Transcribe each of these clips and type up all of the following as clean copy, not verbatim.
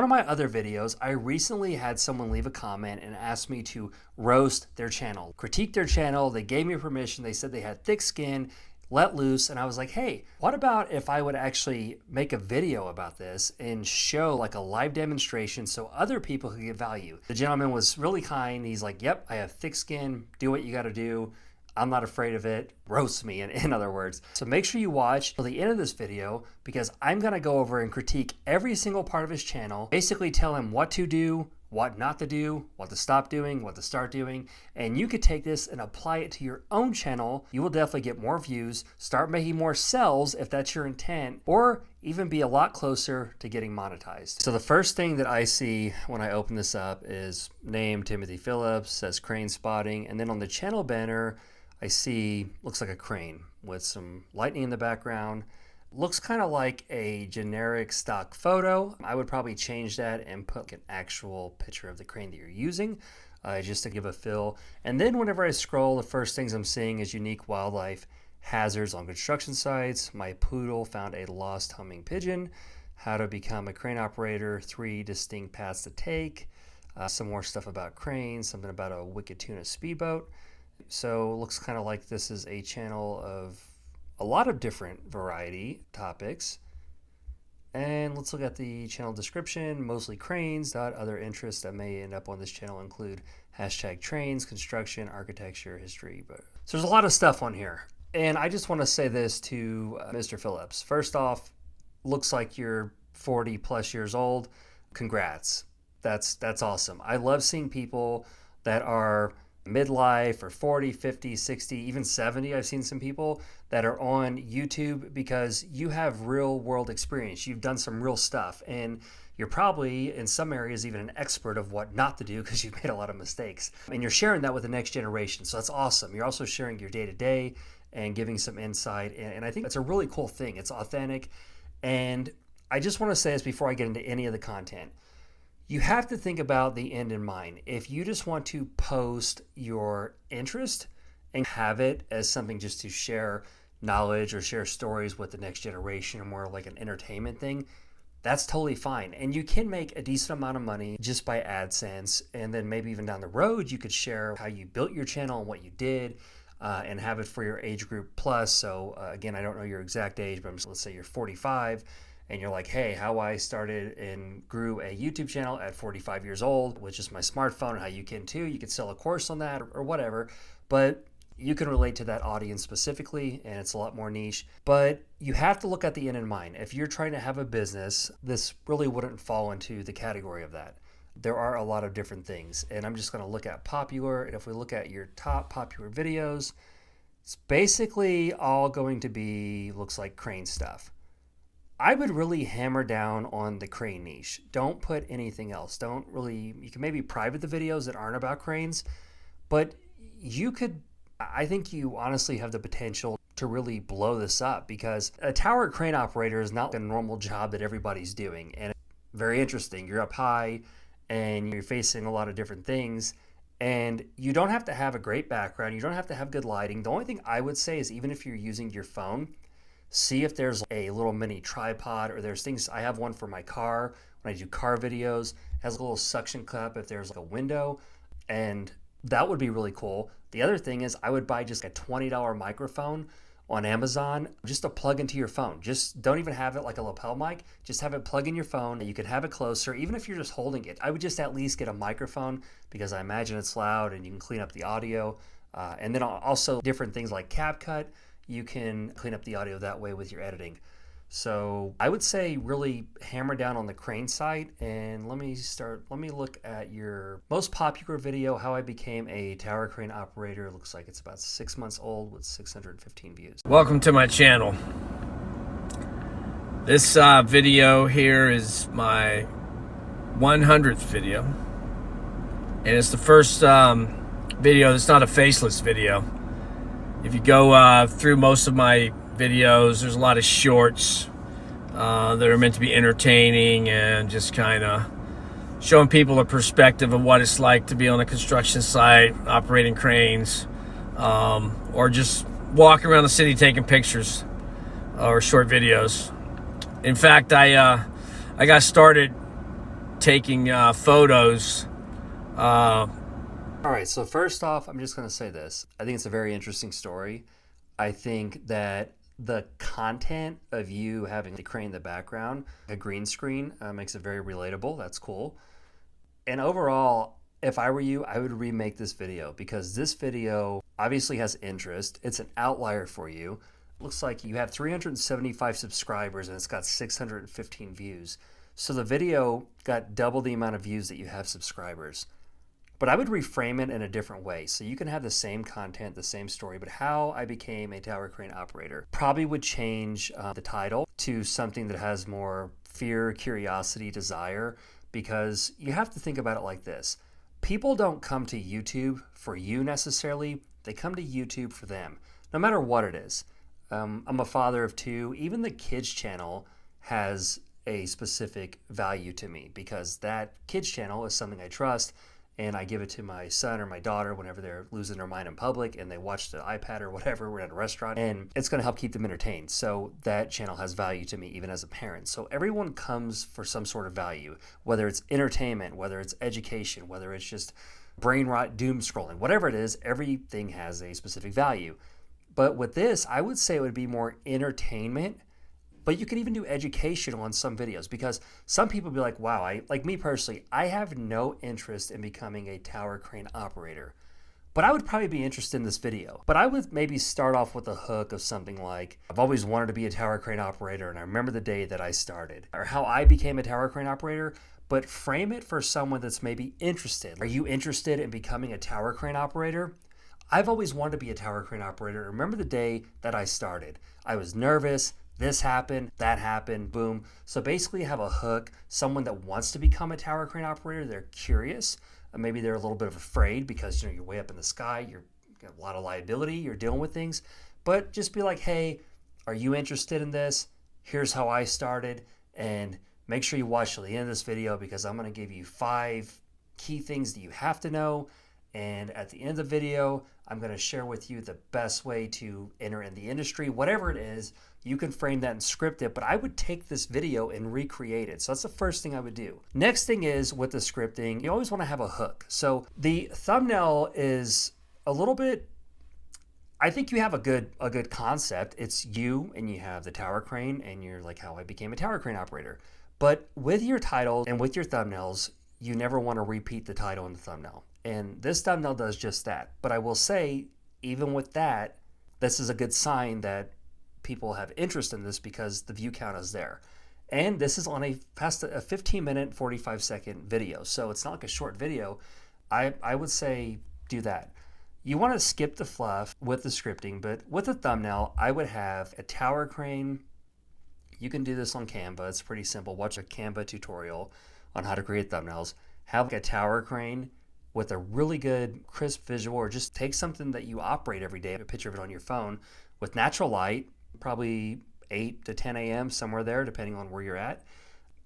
One of my other videos, I recently had someone leave a comment and ask me to roast their channel, critique their channel. They gave me permission. They said they had thick skin, let loose. And I was like, hey, what about if I would actually make a video about this and show like a live demonstration so other people could get value? The gentleman was really kind. He's like, yep, I have thick skin. Do what you got to do. I'm not afraid of it. Roast me, in other words. So make sure you watch till the end of this video, because I'm going to go over and critique every single part of his channel, basically tell him what to do, what not to do, what to stop doing, what to start doing. And you could take this and apply it to your own channel. You will definitely get more views, start making more sales if that's your intent, or even be a lot closer to getting monetized. So the first thing that I see when I open this up is name Timothy Phillips, says crane spotting. And then on the channel banner, I see, looks like a crane with some lightning in the background. Looks kind of like a generic stock photo. I would probably change that and put an actual picture of the crane that you're using, just to give a feel. And then whenever I scroll, the first things I'm seeing is unique wildlife hazards on construction sites. My poodle found a lost humming pigeon. How to become a crane operator, 3 distinct paths to take. Some more stuff about cranes, something about a wicked tuna speedboat. So it looks kind of like this is a channel of a lot of different variety topics. And let's look at the channel description. Mostly cranes. Other interests that may end up on this channel include hashtag trains, construction, architecture, history. So there's a lot of stuff on here. And I just want to say this to Mr. Phillips. First off, looks like you're 40 plus years old. Congrats. That's awesome. I love seeing people that are midlife or 40, 50, 60, even 70. I've seen some people that are on YouTube because you have real world experience. You've done some real stuff, and you're probably in some areas even an expert of what not to do because you've made a lot of mistakes, and you're sharing that with the next generation. So that's awesome. You're also sharing your day-to-day and giving some insight, and I think that's a really cool thing. It's authentic. And I just want to say this before I get into any of the content. You have to think about the end in mind. If you just want to post your interest and have it as something just to share knowledge or share stories with the next generation, or more like an entertainment thing, that's totally fine. And you can make a decent amount of money just by AdSense. And then maybe even down the road, you could share how you built your channel and what you did, and have it for your age group plus. So again, I don't know your exact age, but let's say you're 45. And you're like, hey, how I started and grew a YouTube channel at 45 years old with just my smartphone, and how you can too. You could sell a course on that or whatever, but you can relate to that audience specifically, and it's a lot more niche. But you have to look at the end in mind. If you're trying to have a business, this really wouldn't fall into the category of that. There are a lot of different things, and I'm just gonna look at popular. And if we look at your top popular videos, it's basically all going to be, looks like crane stuff. I would really hammer down on the crane niche. Don't put anything else. You can maybe private the videos that aren't about cranes, but I think you honestly have the potential to really blow this up, because a tower crane operator is not a normal job that everybody's doing. And it's very interesting. You're up high and you're facing a lot of different things, and you don't have to have a great background. You don't have to have good lighting. The only thing I would say is, even if you're using your phone, see if there's a little mini tripod, or there's things. I have one for my car when I do car videos. It has a little suction cup if there's like a window, and that would be really cool. The other thing is, I would buy just a $20 microphone on Amazon just to plug into your phone. Just don't even have it like a lapel mic. Just have it plug in your phone. You could have it closer, even if you're just holding it. I would just at least get a microphone, because I imagine it's loud and you can clean up the audio. And then also different things like CapCut. You can clean up the audio that way with your editing. So I would say really hammer down on the crane site. And let me look at your most popular video, how I became a tower crane operator. It looks like it's about 6 months old with 615 views. Welcome to my channel. This video here is my 100th video. And it's the first video that's not a faceless video. If you go through most of my videos, there's a lot of shorts that are meant to be entertaining and just kind of showing people a perspective of what it's like to be on a construction site, operating cranes, or just walking around the city taking pictures or short videos. In fact, I got started taking photos. All right, so first off, I'm just going to say this. I think it's a very interesting story. I think that the content of you having the crane in the background, a green screen, makes it very relatable. That's cool. And overall, if I were you, I would remake this video because this video obviously has interest. It's an outlier for you. Looks like you have 375 subscribers and it's got 615 views. So the video got double the amount of views that you have subscribers. But I would reframe it in a different way. So you can have the same content, the same story, but how I became a tower crane operator. Probably would change the title to something that has more fear, curiosity, desire, because you have to think about it like this. People don't come to YouTube for you necessarily. They come to YouTube for them, no matter what it is. I'm a father of two. Even the kids channel has a specific value to me because that kids channel is something I trust, and I give it to my son or my daughter whenever they're losing their mind in public and they watch the iPad or whatever, we're at a restaurant, and it's going to help keep them entertained. So that channel has value to me even as a parent. So everyone comes for some sort of value, whether it's entertainment, whether it's education, whether it's just brain rot, doom scrolling, whatever it is, everything has a specific value. But with this, I would say it would be more entertainment. But you could even do educational on some videos because some people be like, wow, like me personally, I have no interest in becoming a tower crane operator. But I would probably be interested in this video. But I would maybe start off with a hook of something like, I've always wanted to be a tower crane operator and I remember the day that I started. Or how I became a tower crane operator, but frame it for someone that's maybe interested. Are you interested in becoming a tower crane operator? I've always wanted to be a tower crane operator. Remember the day that I started. I was nervous. This happened, that happened, boom. So basically have a hook, someone that wants to become a tower crane operator, they're curious, maybe they're a little bit of afraid because you're way up in the sky, you've got a lot of liability, you're dealing with things, but just be like, hey, are you interested in this? Here's how I started, and make sure you watch till the end of this video because I'm gonna give you 5 key things that you have to know, and at the end of the video, I'm gonna share with you the best way to enter in the industry, whatever it is. You can frame that and script it, but I would take this video and recreate it. So that's the first thing I would do. Next thing is with the scripting, you always want to have a hook. So the thumbnail is a little bit, I think you have a good concept. It's you and you have the tower crane and you're like how I became a tower crane operator. But with your title and with your thumbnails, you never want to repeat the title and the thumbnail. And this thumbnail does just that. But I will say, even with that, this is a good sign that people have interest in this because the view count is there. And this is on a 15-minute, 45-second video. So it's not like a short video. I would say do that. You want to skip the fluff with the scripting, but with the thumbnail, I would have a tower crane. You can do this on Canva. It's pretty simple. Watch a Canva tutorial on how to create thumbnails. Have like a tower crane with a really good crisp visual, or just take something that you operate every day, a picture of it on your phone with natural light, probably 8 to 10 a.m., somewhere there, depending on where you're at.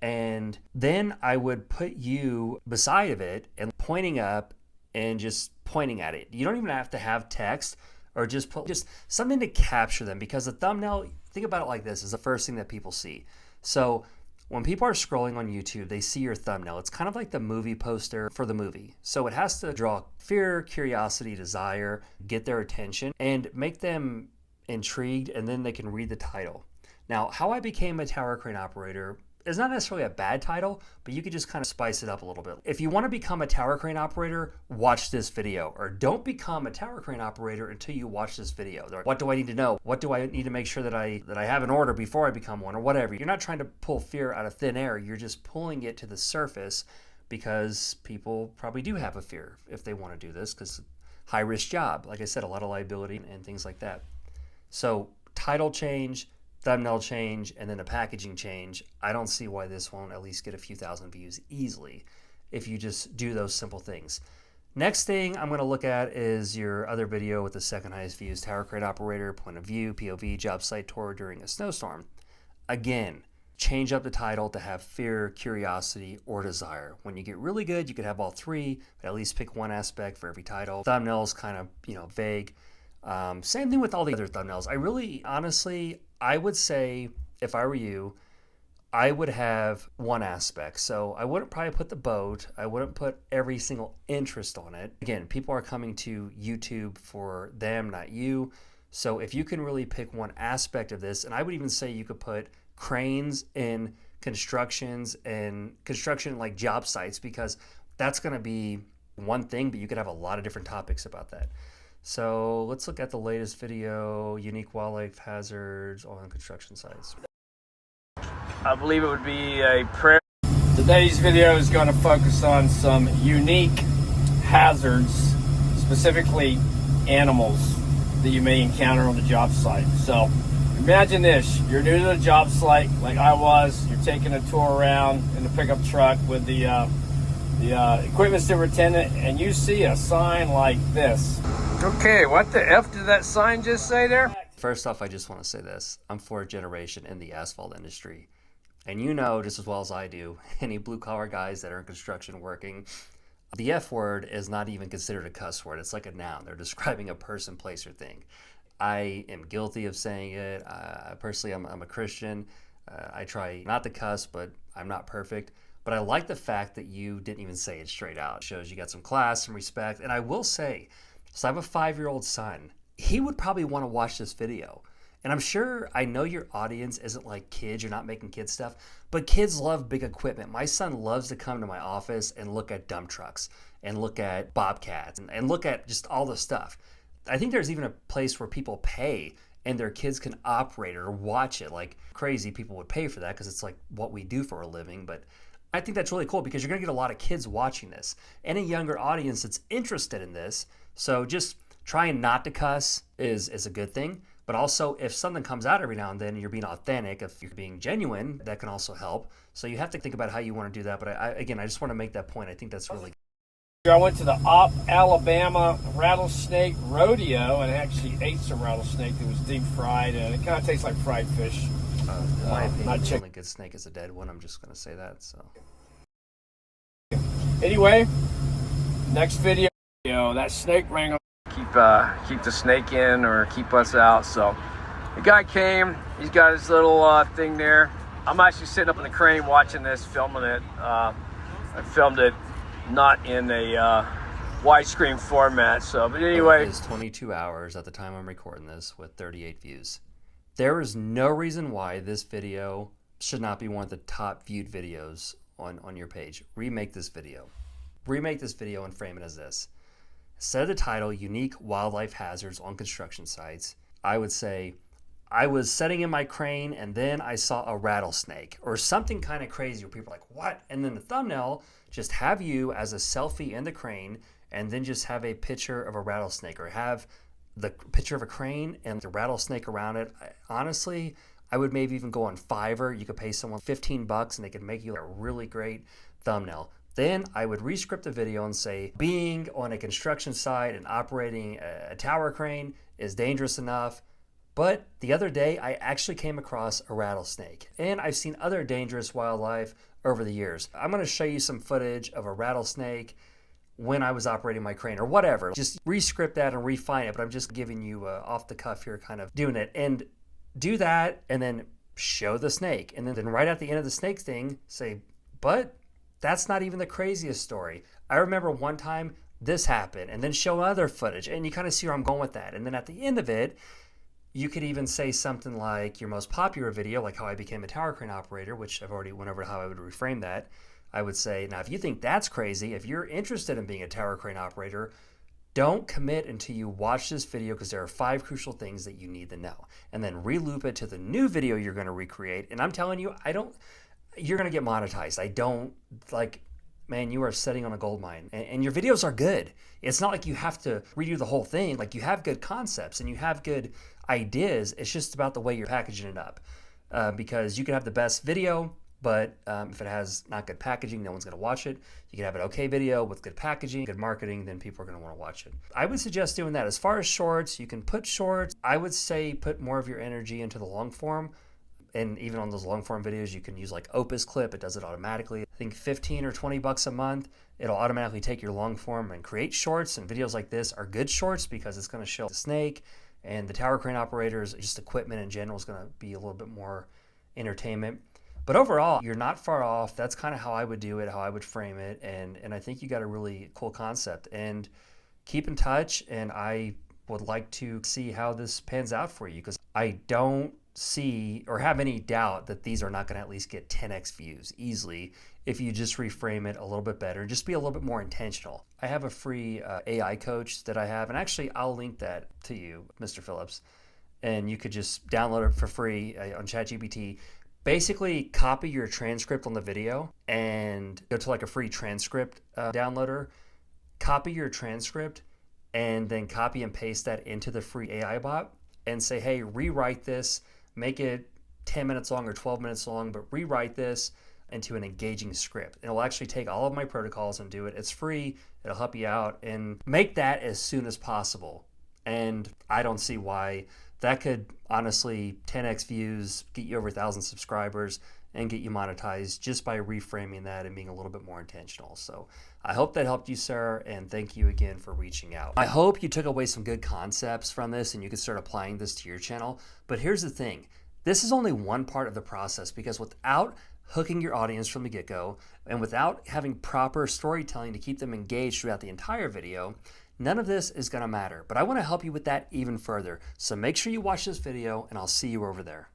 And then I would put you beside of it and pointing up and just pointing at it. You don't even have to have text, or just put just something to capture them, because the thumbnail, think about it like this, is the first thing that people see. So when people are scrolling on YouTube, they see your thumbnail. It's kind of like the movie poster for the movie. So it has to draw fear, curiosity, desire, get their attention, and make them intrigued, and then they can read the title. Now, how I became a tower crane operator is not necessarily a bad title, but you could just kind of spice it up a little bit. If you want to become a tower crane operator, watch this video, or don't become a tower crane operator until you watch this video. What do I need to know? What do I need to make sure that I have in order before I become one, or whatever? You're not trying to pull fear out of thin air. You're just pulling it to the surface because people probably do have a fear if they want to do this, because high risk job, like I said, a lot of liability and things like that. So title change, thumbnail change, and then a packaging change. I don't see why this won't at least get a few thousand views easily if you just do those simple things. Next thing I'm going to look at is your other video with the second highest views, tower crane operator, point of view, POV, job site tour during a snowstorm. Again, change up the title to have fear, curiosity, or desire. When you get really good, you could have all 3, but at least pick one aspect for every title. Thumbnails kind of, vague. Same thing with all the other thumbnails. Honestly, I would say, if I were you, I would have one aspect. So I wouldn't probably put the boat. I wouldn't put every single interest on it. Again, people are coming to YouTube for them, not you. So if you can really pick one aspect of this, and I would even say you could put cranes in constructions and construction like job sites, because that's going to be one thing, but you could have a lot of different topics about that. So let's look at the latest video, unique wildlife hazards on construction sites. I believe it would be a prayer. Today's video is going to focus on some unique hazards, specifically animals that you may encounter on the job site. So imagine this, you're new to the job site like I was, you're taking a tour around in the pickup truck with the equipment superintendent, and you see a sign like this. Okay, what the F did that sign just say there? First off, I just want to say this. I'm fourth generation in the asphalt industry. And you know just as well as I do, any blue collar guys that are in construction working, the F word is not even considered a cuss word. It's like a noun. They're describing a person, place, or thing. I am guilty of saying it. Personally, I'm a Christian. I try not to cuss, but I'm not perfect. But I like the fact that you didn't even say it straight out. It shows you got some class, some respect. And I will say, so I have a 5-year-old son. He would probably want to watch this video. And I'm sure, I know your audience isn't like kids, you're not making kids stuff, but kids love big equipment. My son loves to come to my office and look at dump trucks and look at bobcats and look at just all the stuff. I think there's even a place where people pay and their kids can operate it or watch it. Like crazy people would pay for that because it's like what we do for a living. But I think that's really cool because you're gonna get a lot of kids watching this and a younger audience that's interested in this. So just trying not to cuss is a good thing. But also, if something comes out every now and then, you're being authentic, if you're being genuine, that can also help. So you have to think about how you want to do that. But I just want to make that point. I think that's really good. I went to the Alabama rattlesnake rodeo and actually ate some rattlesnake that was deep fried, and it kind of tastes like fried fish. In my opinion, not the only good snake is a dead one. I'm just going to say that. So anyway, next video, that snake wrangler. Keep the snake in or keep us out. So the guy came, he's got his little thing there. I'm actually sitting up in the crane watching this, filming it. I filmed it not in a widescreen format. So, but anyway. It is 22 hours at the time I'm recording this with 38 views. There is no reason why this video should not be one of the top viewed videos on your page. Remake this video. Remake this video and frame it as this. Instead of the title, Unique Wildlife Hazards on Construction Sites, I would say, I was setting in my crane and then I saw a rattlesnake or something kind of crazy where people are like, what? And then the thumbnail, just have you as a selfie in the crane and then just have a picture of a rattlesnake or have the picture of a crane and the rattlesnake around it. Honestly, I would maybe even go on Fiverr. You could pay someone $15 and they could make you a really great thumbnail. Then I would rescript the video and say, being on a construction site and operating a tower crane is dangerous enough. But the other day, I actually came across a rattlesnake. And I've seen other dangerous wildlife over the years. I'm going to show you some footage of a rattlesnake when I was operating my crane or whatever. Just rescript that and refine it. But I'm just giving you off the cuff here, kind of doing it. And do that and then show the snake. And then right at the end of the snake thing, say, but that's not even the craziest story. I remember one time this happened and then show other footage and you kind of see where I'm going with that. And then at the end of it, you could even say something like your most popular video, like how I became a tower crane operator, which I've already went over how I would reframe that. I would say, now if you think that's crazy, if you're interested in being a tower crane operator, don't commit until you watch this video because there are 5 crucial things that you need to know. And then re-loop it to the new video you're going to recreate. And I'm telling you, you're going to get monetized. Man, you are sitting on a gold mine and your videos are good. It's not like you have to redo the whole thing. Like you have good concepts and you have good ideas. It's just about the way you're packaging it up because you can have the best video, but if it has not good packaging, no one's going to watch it. You can have an okay video with good packaging, good marketing, then people are going to want to watch it. I would suggest doing that. As far as shorts, you can put shorts. I would say put more of your energy into the long form. And even on those long form videos, you can use like Opus Clip. It does it automatically. I think $15 or $20 a month. It'll automatically take your long form and create shorts. And videos like this are good shorts because it's going to show the snake and the tower crane operators. Just equipment in general is going to be a little bit more entertainment. But overall, you're not far off. That's kind of how I would do it, how I would frame it. And I think you got a really cool concept. And keep in touch. And I would like to see how this pans out for you, because I don't see or have any doubt that these are not going to at least get 10x views easily if you just reframe it a little bit better and just be a little bit more intentional. I have a free AI coach that I have, and actually I'll link that to you, Mr. Phillips, and you could just download it for free on ChatGPT. Basically, copy your transcript on the video and go to like a free transcript downloader, copy your transcript, and then copy and paste that into the free AI bot and say, hey, rewrite this, make it 10 minutes long or 12 minutes long, but rewrite this into an engaging script. It'll actually take all of my protocols and do it. It's free, it'll help you out, and make that as soon as possible. And I don't see why that could honestly 10x views, get you over 1,000 subscribers, and get you monetized just by reframing that and being a little bit more intentional. So I hope that helped you, sir, and thank you again for reaching out. I hope you took away some good concepts from this and you can start applying this to your channel. But here's the thing. This is only one part of the process, because without hooking your audience from the get-go and without having proper storytelling to keep them engaged throughout the entire video, none of this is going to matter. But I want to help you with that even further. So make sure you watch this video, and I'll see you over there.